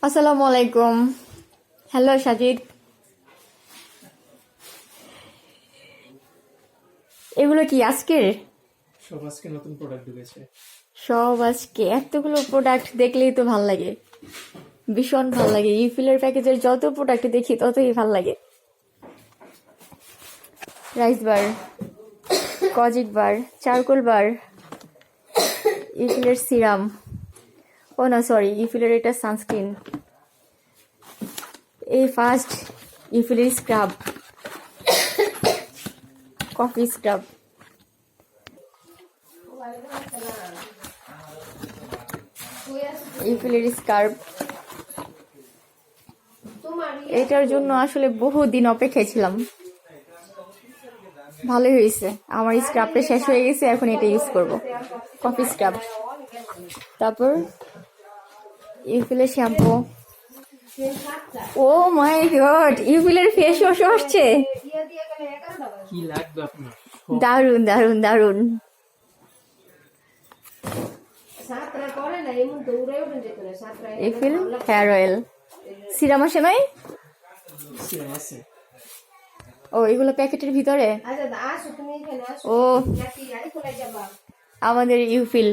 আসসালামু আলাইকুম। হ্যালো সাজিদ, এগুলো কি আজকের? সব আজকে নতুন প্রোডাক্ট ঢুকেছে। সব আজকে এতগুলো প্রোডাক্ট দেখলেই তো ভাল লাগে, ভীষণ ভাল লাগে। ইউফিলের প্যাকেজের যত প্রোডাক্ট দেখি ততই ভাল লাগে। Rice bar, kojic bar, charcoal bar, ইউফিলের সিরাম, ও না সরি, ইউফিলের এটা সানস্ক্রিন, এই ফার্স্ট ইউফিলের স্ক্রাব, কফি স্ক্রাব, ইউফিলের স্কার্ফ। এটার জন্য আসলে বহুদিন অপেক্ষায় ছিলাম। ভালোই হয়েছে, আমার স্ক্রাবটা শেষ হয়ে গেছে, এখন এটা ইউজ করব, কফি স্ক্রাব। তারপর ইউফিলের শ্যাম্পু। ও মাই গড, ইউফিলের ফেস ওয়াশ আসছে। কি লাগবে আপনার? দারুন দারুন দারুন। ইউফিল হেয়ার অয়েল, সিরাম আসে নাই? সিরাম আছে। ও এগুলো প্যাকেটের ভিতরে। ও আমাদের ইউফিল